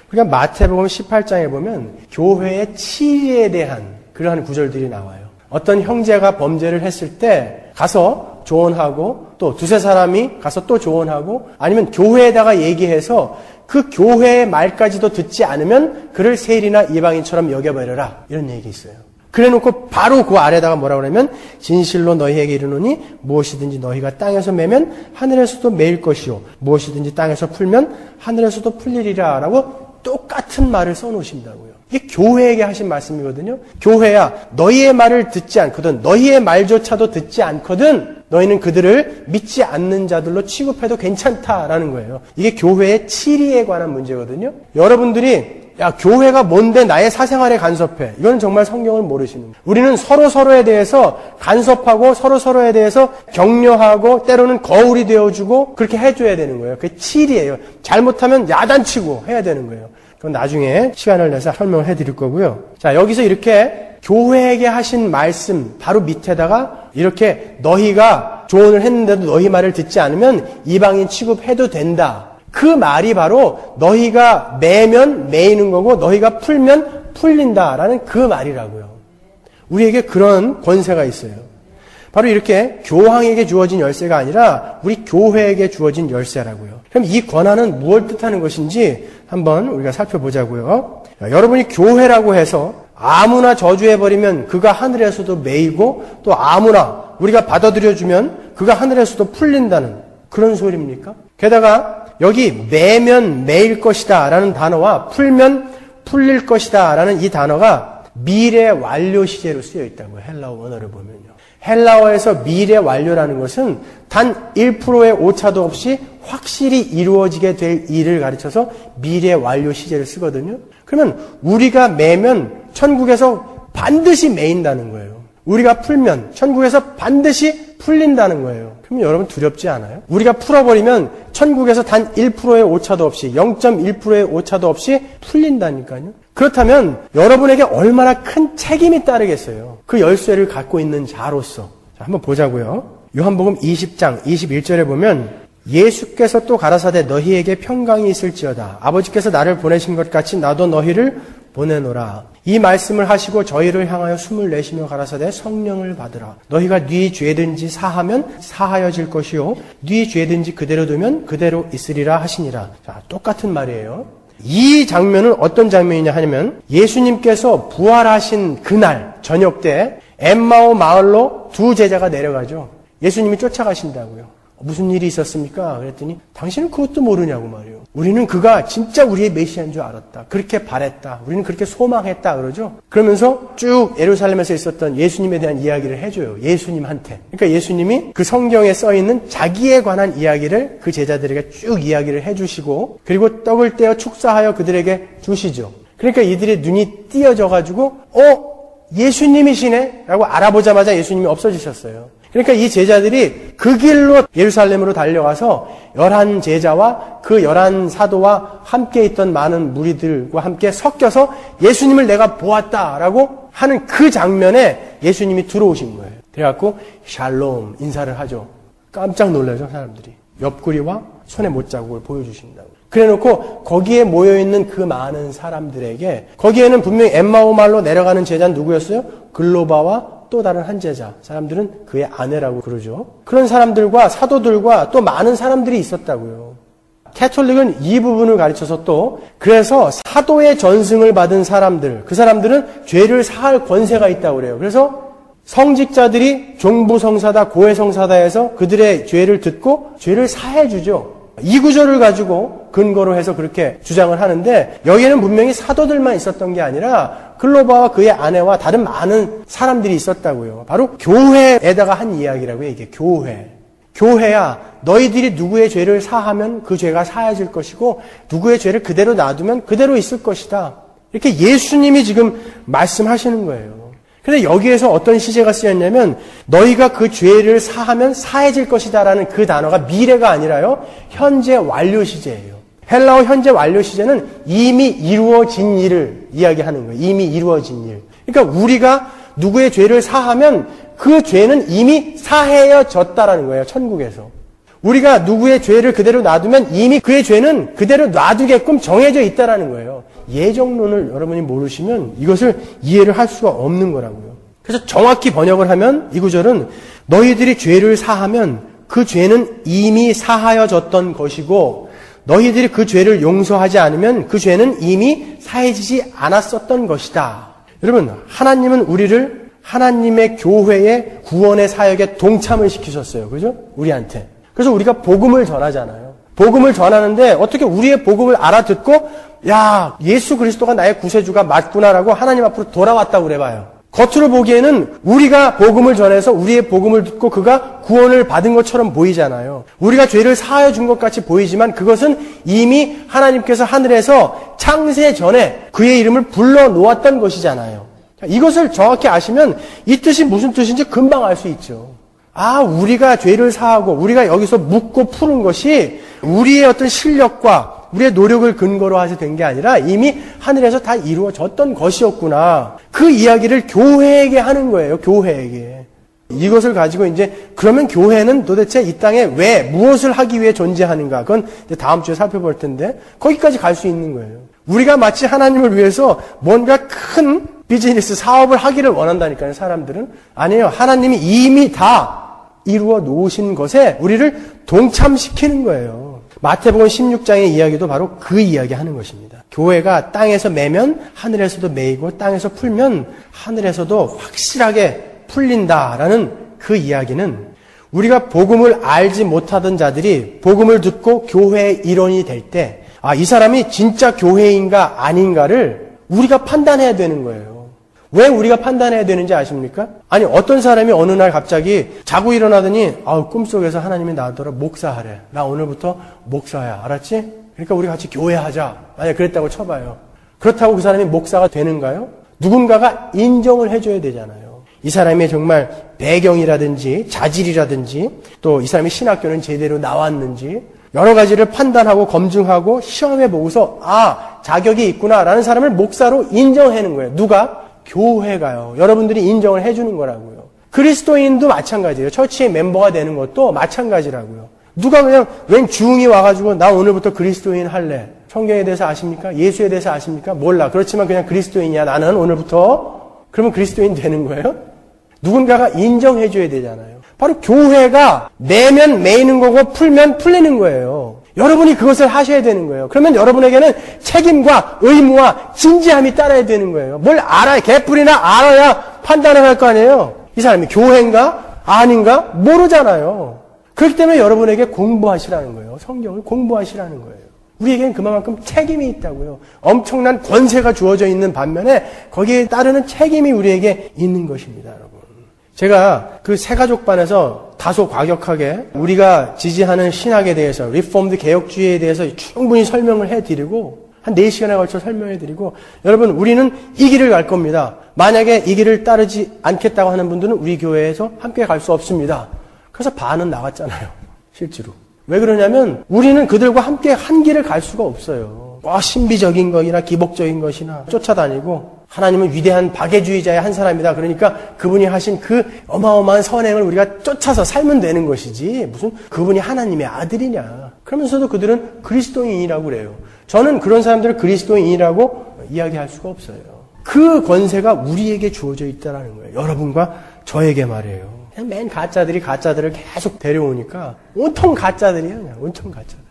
그러니까 마태복음 18장에 보면 교회의 치리에 대한 그러한 구절들이 나와요. 어떤 형제가 범죄를 했을 때 가서 조언하고 또 두세 사람이 가서 또 조언하고 아니면 교회에다가 얘기해서 그 교회의 말까지도 듣지 않으면 그를 세일이나 이방인처럼 여겨버려라. 이런 얘기 있어요. 그래놓고 바로 그 아래다가 뭐라고 그러면 진실로 너희에게 이르노니 무엇이든지 너희가 땅에서 매면 하늘에서도 매일 것이요 무엇이든지 땅에서 풀면 하늘에서도 풀리리라 라고 똑같은 말을 써놓으신다고요. 이게 교회에게 하신 말씀이거든요. 교회야 너희의 말을 듣지 않거든 너희의 말조차도 듣지 않거든 너희는 그들을 믿지 않는 자들로 취급해도 괜찮다라는 거예요. 이게 교회의 치리에 관한 문제거든요. 여러분들이 야 교회가 뭔데 나의 사생활에 간섭해. 이건 정말 성경을 모르시는 거예요. 우리는 서로에 대해서 간섭하고 서로에 대해서 격려하고 때로는 거울이 되어주고 그렇게 해줘야 되는 거예요. 그게 치리예요. 잘못하면 야단치고 해야 되는 거예요. 그건 나중에 시간을 내서 설명을 해드릴 거고요. 자 여기서 이렇게 교회에게 하신 말씀 바로 밑에다가 이렇게 너희가 조언을 했는데도 너희 말을 듣지 않으면 이방인 취급해도 된다. 그 말이 바로 너희가 매면 매이는 거고 너희가 풀면 풀린다라는 그 말이라고요. 우리에게 그런 권세가 있어요. 바로 이렇게 교황에게 주어진 열쇠가 아니라 우리 교회에게 주어진 열쇠라고요. 그럼 이 권한은 무엇을 뜻하는 것인지 한번 우리가 살펴보자고요. 여러분이 교회라고 해서 아무나 저주해버리면 그가 하늘에서도 매이고 또 아무나 우리가 받아들여주면 그가 하늘에서도 풀린다는 그런 소리입니까? 게다가 여기 매면 매일 것이다 라는 단어와 풀면 풀릴 것이다 라는 이 단어가 미래 완료 시제로 쓰여 있다고요. 헬라어 원어를 보면요. 헬라어에서 미래 완료라는 것은 단 1%의 오차도 없이 확실히 이루어지게 될 일을 가르쳐서 미래 완료 시제를 쓰거든요. 그러면 우리가 매면 천국에서 반드시 매인다는 거예요. 우리가 풀면 천국에서 반드시 풀린다는 거예요. 그럼 여러분 두렵지 않아요? 우리가 풀어버리면 천국에서 단 1%의 오차도 없이 0.1%의 오차도 없이 풀린다니까요. 그렇다면 여러분에게 얼마나 큰 책임이 따르겠어요. 그 열쇠를 갖고 있는 자로서. 자, 한번 보자고요. 요한복음 20장 21절에 보면 예수께서 또 가라사대 너희에게 평강이 있을지어다. 아버지께서 나를 보내신 것 같이 나도 너희를 보내노라. 이 말씀을 하시고 저희를 향하여 숨을 내쉬며 가라사대 성령을 받으라. 너희가 네 죄든지 사하면 사하여질 것이요 네 죄든지 그대로 두면 그대로 있으리라 하시니라. 자, 똑같은 말이에요. 이 장면은 어떤 장면이냐 하면 예수님께서 부활하신 그날 저녁 때 엠마오 마을로 두 제자가 내려가죠. 예수님이 쫓아가신다고요. 무슨 일이 있었습니까? 그랬더니 당신은 그것도 모르냐고 말이에요. 우리는 그가 진짜 우리의 메시아인 줄 알았다. 그렇게 바랬다. 우리는 그렇게 소망했다 그러죠. 그러면서 쭉 예루살렘에서 있었던 예수님에 대한 이야기를 해줘요. 예수님한테. 그러니까 예수님이 그 성경에 써있는 자기에 관한 이야기를 그 제자들에게 쭉 이야기를 해주시고 그리고 떡을 떼어 축사하여 그들에게 주시죠. 그러니까 이들의 눈이 띄어져가지고 예수님이시네? 라고 알아보자마자 예수님이 없어지셨어요. 그러니까 이 제자들이 그 길로 예루살렘으로 달려가서 11 제자와 그 11 사도와 함께 있던 많은 무리들과 함께 섞여서 예수님을 내가 보았다라고 하는 그 장면에 예수님이 들어오신 거예요. 그래갖고 샬롬 인사를 하죠. 깜짝 놀라죠, 사람들이. 옆구리와 손의 못자국을 보여주신다고. 그래놓고 거기에 모여있는 그 많은 사람들에게 거기에는 분명히 엠마오 마을로 내려가는 제자는 누구였어요? 글로바와 또 다른 한 제자, 사람들은 그의 아내라고 그러죠. 그런 사람들과 사도들과 또 많은 사람들이 있었다고요. 캐톨릭은 이 부분을 가르쳐서 또 그래서 사도의 전승을 받은 사람들, 그 사람들은 죄를 사할 권세가 있다고 그래요. 그래서 성직자들이 종부성사다, 고해성사다에서 그들의 죄를 듣고 죄를 사해주죠. 이 구절을 가지고 근거로 해서 그렇게 주장을 하는데 여기에는 분명히 사도들만 있었던 게 아니라 글로바와 그의 아내와 다른 많은 사람들이 있었다고요. 바로 교회에다가 한 이야기라고요. 이게 교회. 교회야 너희들이 누구의 죄를 사하면 그 죄가 사해질 것이고 누구의 죄를 그대로 놔두면 그대로 있을 것이다. 이렇게 예수님이 지금 말씀하시는 거예요. 그런데 여기에서 어떤 시제가 쓰였냐면 너희가 그 죄를 사하면 사해질 것이다 라는 그 단어가 미래가 아니라요. 현재 완료 시제예요. 헬라어 현재 완료 시제는 이미 이루어진 일을 이야기하는 거예요. 이미 이루어진 일. 그러니까 우리가 누구의 죄를 사하면 그 죄는 이미 사해여졌다라는 거예요. 천국에서. 우리가 누구의 죄를 그대로 놔두면 이미 그의 죄는 그대로 놔두게끔 정해져 있다라는 거예요. 예정론을 여러분이 모르시면 이것을 이해를 할 수가 없는 거라고요. 그래서 정확히 번역을 하면 이 구절은 너희들이 죄를 사하면 그 죄는 이미 사하여졌던 것이고 너희들이 그 죄를 용서하지 않으면 그 죄는 이미 사해지지 않았었던 것이다. 여러분, 하나님은 우리를 하나님의 교회의 구원의 사역에 동참을 시키셨어요. 그죠? 우리한테. 그래서 우리가 복음을 전하잖아요. 복음을 전하는데 어떻게 우리의 복음을 알아듣고 야, 예수 그리스도가 나의 구세주가 맞구나라고 하나님 앞으로 돌아왔다고 그래봐요. 겉으로 보기에는 우리가 복음을 전해서 우리의 복음을 듣고 그가 구원을 받은 것처럼 보이잖아요. 우리가 죄를 사하여 준 것 같이 보이지만 그것은 이미 하나님께서 하늘에서 창세 전에 그의 이름을 불러놓았던 것이잖아요. 이것을 정확히 아시면 이 뜻이 무슨 뜻인지 금방 알 수 있죠. 아, 우리가 죄를 사하고 우리가 여기서 묻고 푸는 것이 우리의 어떤 실력과 우리의 노력을 근거로 해서 된 게 아니라 이미 하늘에서 다 이루어졌던 것이었구나. 그 이야기를 교회에게 하는 거예요. 교회에게. 이것을 가지고 이제 그러면 교회는 도대체 이 땅에 왜 무엇을 하기 위해 존재하는가? 그건 이제 다음 주에 살펴볼 텐데 거기까지 갈 수 있는 거예요. 우리가 마치 하나님을 위해서 뭔가 큰 비즈니스 사업을 하기를 원한다니까요. 사람들은 아니에요. 하나님이 이미 다 이루어 놓으신 것에 우리를 동참시키는 거예요. 마태복음 16장의 이야기도 바로 그 이야기 하는 것입니다. 교회가 땅에서 매면 하늘에서도 매이고 땅에서 풀면 하늘에서도 확실하게 풀린다라는 그 이야기는 우리가 복음을 알지 못하던 자들이 복음을 듣고 교회의 일원이 될 때, 이 사람이 진짜 교회인가 아닌가를 우리가 판단해야 되는 거예요. 왜 우리가 판단해야 되는지 아십니까? 아니, 어떤 사람이 어느 날 갑자기 자고 일어나더니, 꿈속에서 하나님이 나더러 목사하래. 나 오늘부터 목사야. 알았지? 그러니까 우리 같이 교회하자. 만약 그랬다고 쳐봐요. 그렇다고 그 사람이 목사가 되는가요? 누군가가 인정을 해줘야 되잖아요. 이 사람의 정말 배경이라든지 자질이라든지 또 이 사람의 신학교는 제대로 나왔는지 여러 가지를 판단하고 검증하고 시험해 보고서 자격이 있구나라는 사람을 목사로 인정하는 거예요. 누가? 교회가요. 여러분들이 인정을 해주는 거라고요. 그리스도인도 마찬가지예요. 처치의 멤버가 되는 것도 마찬가지라고요. 누가 그냥 웬 주웅이 와가지고 나 오늘부터 그리스도인 할래. 성경에 대해서 아십니까? 예수에 대해서 아십니까? 몰라. 그렇지만 그냥 그리스도인이야. 나는 오늘부터. 그러면 그리스도인 되는 거예요? 누군가가 인정해줘야 되잖아요. 바로 교회가 매면 매이는 거고 풀면 풀리는 거예요. 여러분이 그것을 하셔야 되는 거예요. 그러면 여러분에게는 책임과 의무와 진지함이 따라야 되는 거예요. 뭘 알아야, 개뿔이나 알아야 판단을 할 거 아니에요. 이 사람이 교회인가 아닌가 모르잖아요. 그렇기 때문에 여러분에게 공부하시라는 거예요. 성경을 공부하시라는 거예요. 우리에게는 그만큼 책임이 있다고요. 엄청난 권세가 주어져 있는 반면에 거기에 따르는 책임이 우리에게 있는 것입니다, 여러분. 제가 그 새가족반에서 다소 과격하게 우리가 지지하는 신학에 대해서 리폼드 개혁주의에 대해서 충분히 설명을 해드리고 한 4시간에 걸쳐 설명해드리고 여러분 우리는 이 길을 갈 겁니다. 만약에 이 길을 따르지 않겠다고 하는 분들은 우리 교회에서 함께 갈 수 없습니다. 그래서 반은 나갔잖아요. 실제로. 왜 그러냐면 우리는 그들과 함께 한 길을 갈 수가 없어요. 신비적인 것이나 기복적인 것이나 쫓아다니고 하나님은 위대한 박애주의자의 한 사람이다. 그러니까 그분이 하신 그 어마어마한 선행을 우리가 쫓아서 살면 되는 것이지 무슨 그분이 하나님의 아들이냐. 그러면서도 그들은 그리스도인이라고 그래요. 저는 그런 사람들을 그리스도인이라고 이야기할 수가 없어요. 그 권세가 우리에게 주어져 있다는 거예요. 여러분과 저에게 말이에요. 그냥 맨 가짜들을 계속 데려오니까 온통 가짜들이야. 그냥 온통 가짜들.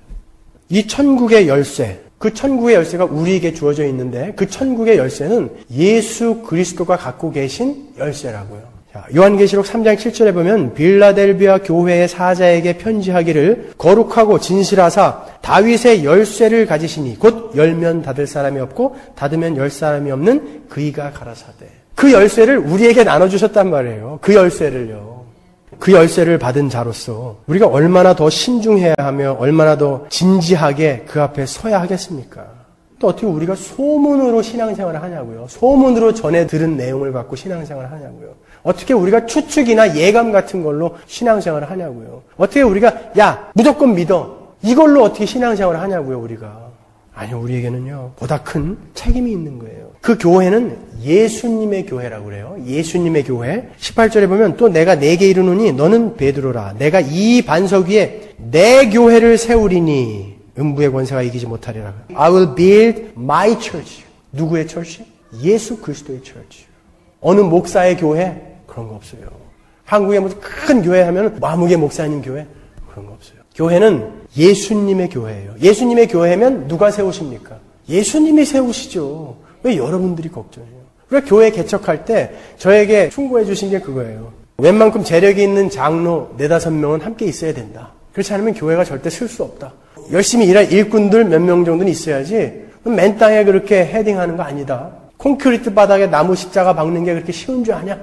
이 천국의 열쇠, 그 천국의 열쇠가 우리에게 주어져 있는데 그 천국의 열쇠는 예수 그리스도가 갖고 계신 열쇠라고요. 자, 요한계시록 3장 7절에 보면 빌라델비아 교회의 사자에게 편지하기를 거룩하고 진실하사 다윗의 열쇠를 가지시니 곧 열면 닫을 사람이 없고 닫으면 열 사람이 없는 그이가 가라사대. 그 열쇠를 우리에게 나눠주셨단 말이에요. 그 열쇠를요. 그 열쇠를 받은 자로서 우리가 얼마나 더 신중해야 하며 얼마나 더 진지하게 그 앞에 서야 하겠습니까? 또 어떻게 우리가 소문으로 신앙생활을 하냐고요. 소문으로 전해 들은 내용을 갖고 신앙생활을 하냐고요. 어떻게 우리가 추측이나 예감 같은 걸로 신앙생활을 하냐고요. 어떻게 우리가 무조건 믿어. 이걸로 어떻게 신앙생활을 하냐고요. 우리가. 아니요. 우리에게는요. 보다 큰 책임이 있는 거예요. 그 교회는 예수님의 교회라고 그래요. 예수님의 교회. 18절에 보면 또 내가 네게 이르노니 너는 베드로라. 내가 이 반석 위에 내 교회를 세우리니 음부의 권세가 이기지 못하리라. I will build my church. 누구의 church? 예수 그리스도의 church. 어느 목사의 교회? 그런 거 없어요. 한국에 무슨 큰 교회 하면 마무개 목사님 교회? 그런 거 없어요. 교회는 예수님의 교회예요. 예수님의 교회면 누가 세우십니까? 예수님이 세우시죠. 왜 여러분들이 걱정해요? 우리가 교회 개척할 때 저에게 충고해 주신 게 그거예요. 웬만큼 재력이 있는 장로 4-5명은 함께 있어야 된다. 그렇지 않으면 교회가 절대 쓸 수 없다. 열심히 일할 일꾼들 몇 명 정도는 있어야지 맨 땅에 그렇게 헤딩하는 거 아니다. 콘크리트 바닥에 나무 십자가 박는 게 그렇게 쉬운 줄 아냐?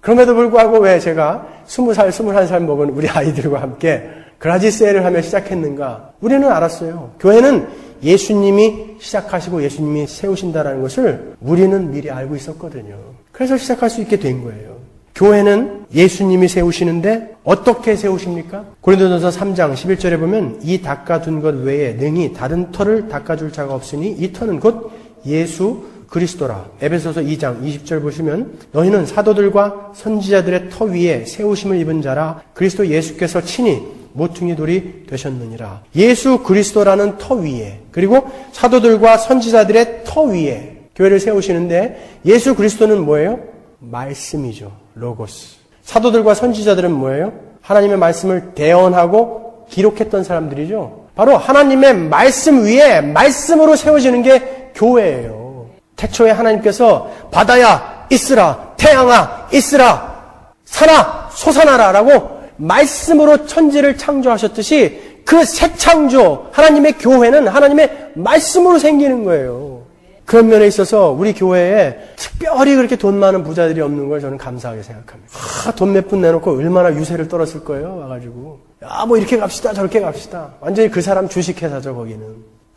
그럼에도 불구하고 왜 제가 20살, 21살 먹은 우리 아이들과 함께 그라지세일을 하며 시작했는가? 우리는 알았어요. 교회는 예수님이 시작하시고 예수님이 세우신다라는 것을 우리는 미리 알고 있었거든요. 그래서 시작할 수 있게 된 거예요. 교회는 예수님이 세우시는데 어떻게 세우십니까? 고린도전서 3장 11절에 보면 이 닦아둔 것 외에 능히 다른 터를 닦아줄 자가 없으니 이 터는 곧 예수 그리스도라. 에베소서 2장 20절 보시면 너희는 사도들과 선지자들의 터 위에 세우심을 입은 자라 그리스도 예수께서 친히 모퉁이 돌이 되셨느니라. 예수 그리스도라는 터 위에 그리고 사도들과 선지자들의 터 위에 교회를 세우시는데 예수 그리스도는 뭐예요? 말씀이죠. 로고스. 사도들과 선지자들은 뭐예요? 하나님의 말씀을 대언하고 기록했던 사람들이죠. 바로 하나님의 말씀 위에 말씀으로 세워지는 게 교회예요. 태초에 하나님께서 바다야 있으라 태양아 있으라 산아 솟아나라 라고 말씀으로 천지를 창조하셨듯이 그 새 창조, 하나님의 교회는 하나님의 말씀으로 생기는 거예요. 그런 면에 있어서 우리 교회에 특별히 그렇게 돈 많은 부자들이 없는 걸 저는 감사하게 생각합니다. 돈 몇 푼 내놓고 얼마나 유세를 떨었을 거예요. 와가지고 야, 뭐 이렇게 갑시다 저렇게 갑시다. 완전히 그 사람 주식회사죠 거기는.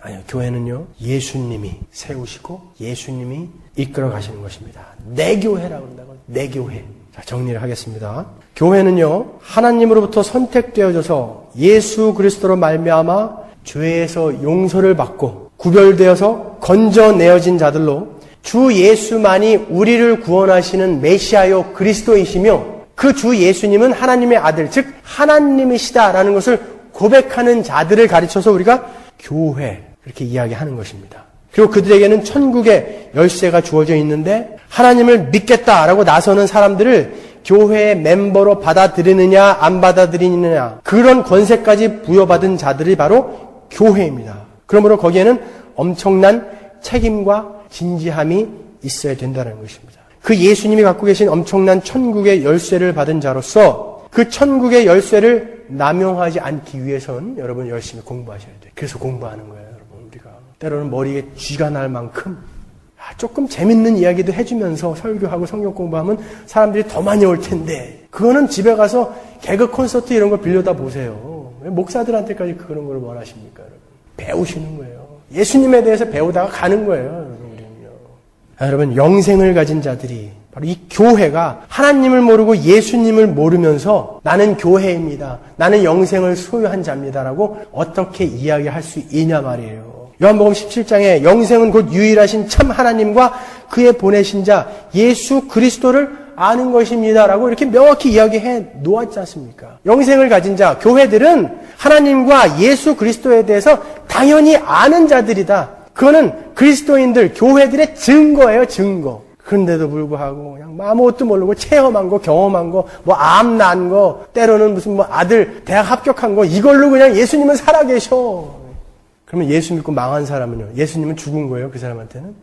아니요, 교회는요 예수님이 세우시고 예수님이 이끌어 가시는 것입니다. 내 교회라고 그런다고. 내 교회. 자, 정리를 하겠습니다. 교회는요 하나님으로부터 선택되어져서 예수 그리스도로 말미암아 죄에서 용서를 받고 구별되어서 건져내어진 자들로 주 예수만이 우리를 구원하시는 메시아요 그리스도이시며 그 주 예수님은 하나님의 아들, 즉 하나님이시다라는 것을 고백하는 자들을 가르쳐서 우리가 교회 그렇게 이야기하는 것입니다. 그리고 그들에게는 천국의 열쇠가 주어져 있는데 하나님을 믿겠다라고 나서는 사람들을 교회의 멤버로 받아들이느냐 안 받아들이느냐 그런 권세까지 부여받은 자들이 바로 교회입니다. 그러므로 거기에는 엄청난 책임과 진지함이 있어야 된다는 것입니다. 그 예수님이 갖고 계신 엄청난 천국의 열쇠를 받은 자로서 그 천국의 열쇠를 남용하지 않기 위해서는 여러분 열심히 공부하셔야 돼요. 그래서 공부하는 거예요, 여러분. 우리가 때로는 머리에 쥐가 날 만큼 조금 재밌는 이야기도 해주면서 설교하고 성경 공부하면 사람들이 더 많이 올 텐데 그거는 집에 가서 개그 콘서트 이런 거 빌려다 보세요. 왜 목사들한테까지 그런 걸 원하십니까, 여러분? 배우시는 거예요. 예수님에 대해서 배우다가 가는 거예요, 여러분. 여러분, 영생을 가진 자들이 바로 이 교회가 하나님을 모르고 예수님을 모르면서 나는 교회입니다. 나는 영생을 소유한 자입니다라고 어떻게 이야기할 수 있냐 말이에요. 요한복음 17장에 영생은 곧 유일하신 참 하나님과 그의 보내신 자 예수 그리스도를 아는 것입니다라고 이렇게 명확히 이야기해 놓았지 않습니까? 영생을 가진 자, 교회들은 하나님과 예수 그리스도에 대해서 당연히 아는 자들이다. 그거는 그리스도인들, 교회들의 증거예요, 증거. 그런데도 불구하고 그냥 아무것도 모르고 체험한 거, 경험한 거, 뭐 암 난 거, 때로는 무슨 뭐 아들 대학 합격한 거 이걸로 그냥 예수님은 살아계셔. 그러면 예수 믿고 망한 사람은요, 예수님은 죽은 거예요, 그 사람한테는?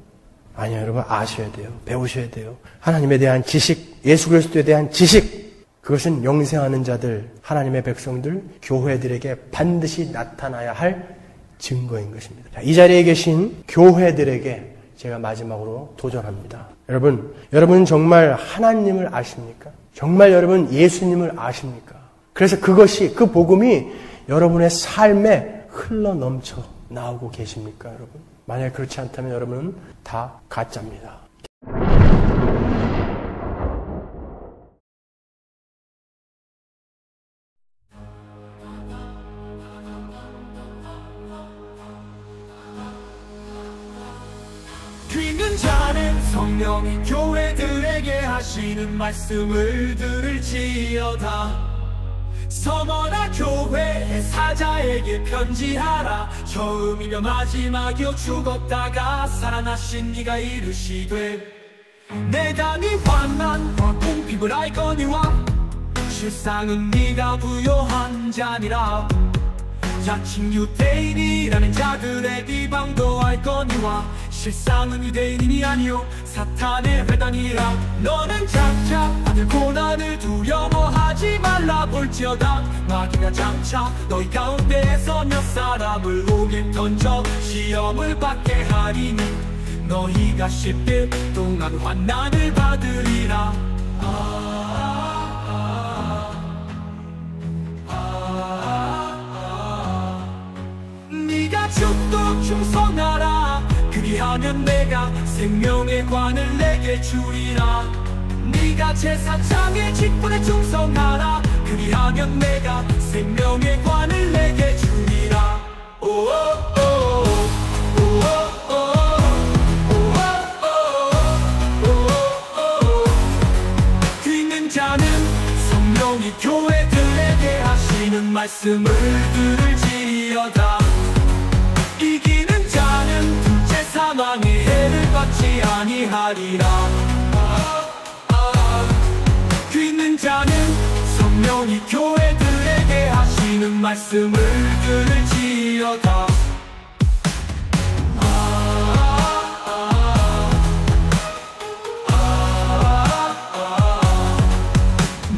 아니요, 여러분 아셔야 돼요. 배우셔야 돼요. 하나님에 대한 지식, 예수 그리스도에 대한 지식, 그것은 영생하는 자들, 하나님의 백성들, 교회들에게 반드시 나타나야 할 증거인 것입니다. 자, 이 자리에 계신 교회들에게 제가 마지막으로 도전합니다. 여러분 정말 하나님을 아십니까? 정말 여러분 예수님을 아십니까? 그래서 그것이, 그 복음이 여러분의 삶에 흘러 넘쳐 나오고 계십니까, 여러분? 만약 그렇지 않다면 여러분은 다 가짜입니다. 귀는 자는 성령이 교회들에게 하시는 말씀을 들을지어다. 서머나 교회의 사자에게 편지하라. 처음이며 마지막이요 죽었다가 살아나신 네가 이르시되 내 담이 환난과 궁핍을 알거니와 실상은 네가 부요한 자니라. 자칭 유대인이라는 자들의 비방도 알거니와 실상은 유대인이 아니요 사탄의 회당이라. 너는 장차 받을 고난을 두려워하지 말라. 볼지어다 마귀가 장차 너희 가운데에서 몇 사람을 오게 던져 시험을 받게 하리니 너희가 10일 동안 환난을 받으리라. 네가 죽도 충성하라. 그리하면 내가 생명의 관을 내게 주리라. 네가 제사장의 직분에 충성하라. 그리하면 내가 생명의 관을 내게 주리라. 귀는 자는 성령이 교회들에게 하시는 말씀을 들을지어다. 이기는 자는 둘째 사망의 해를 받지 아니하리라. 귀는 자는 성령이 교회들에게 하시는 말씀을 들을지어다.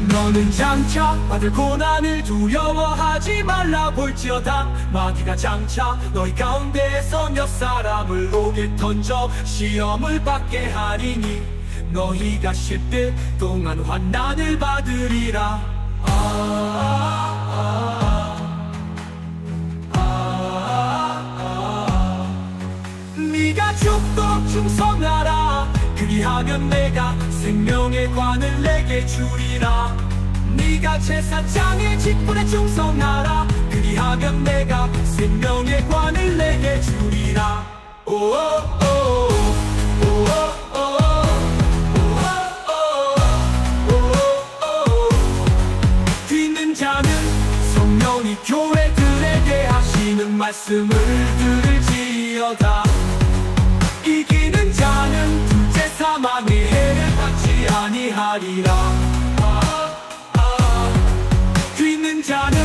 너는 귀는 장차 받을 고난을 두려워하지 말라. 볼지어다 마귀가 장차 너희 가운데에서 몇 사람을 옥에 던져 시험을 받게 하리니 너희가 10일 동안 환난을 받으리라. 네가 죽도록 충성하라. 그리하면 내가 생명의 관을 내게 주리라. 네가 제사장의 직분에 충성하라. 그리하면 내가 생명의 관을 내게 주리라. 귀 있는 자는 성령이 교회들에게 하시는 말씀을 들을지어다. 이기는 자는 둘째 사망의 해를 받지 아니하리라. 귀 있는 자는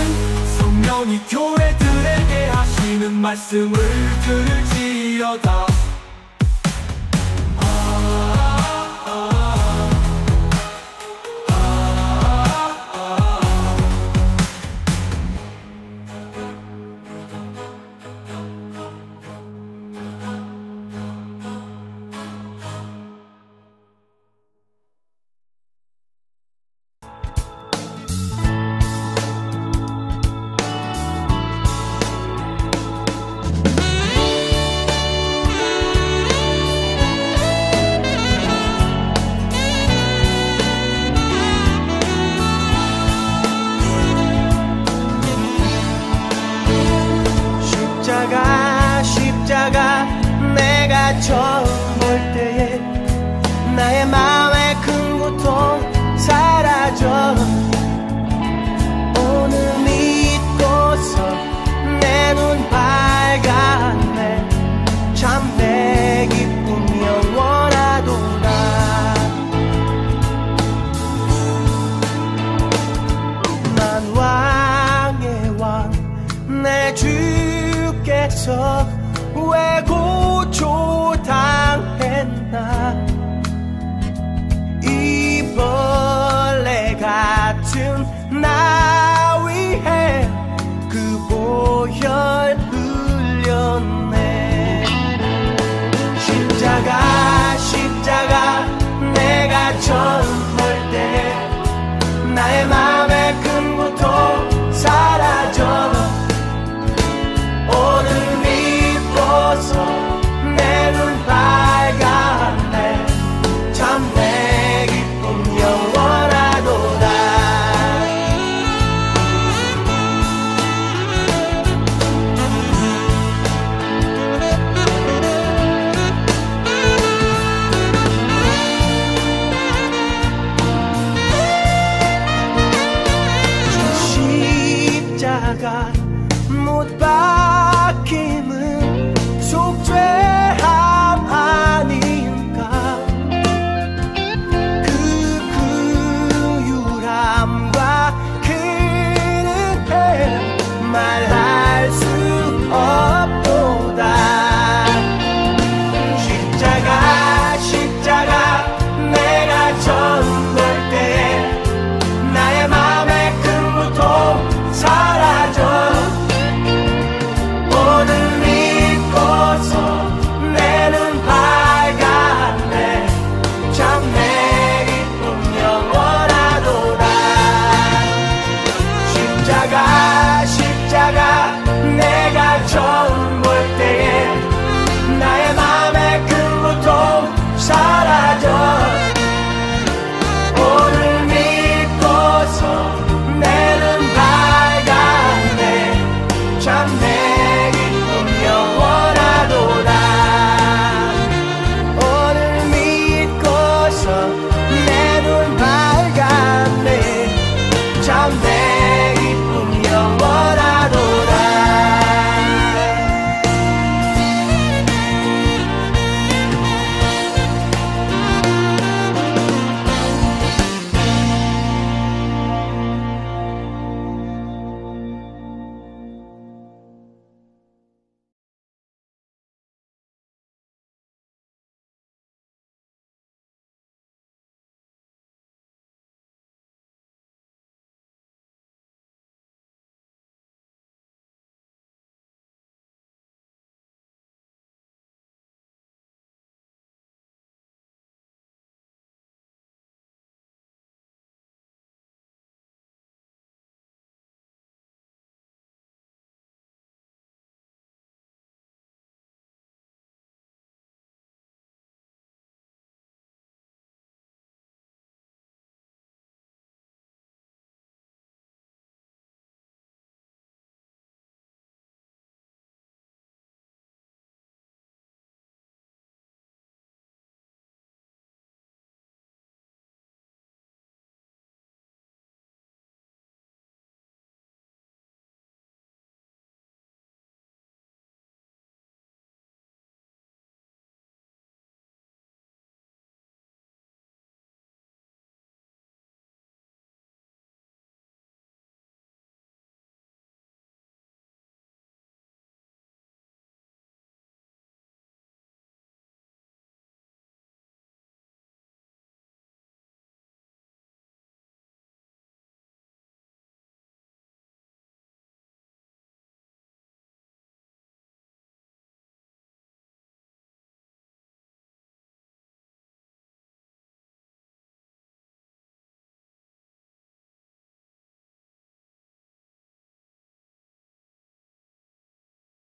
성령이 교회들에게 하시는 말씀을 들을지어다. 십자가 내가 져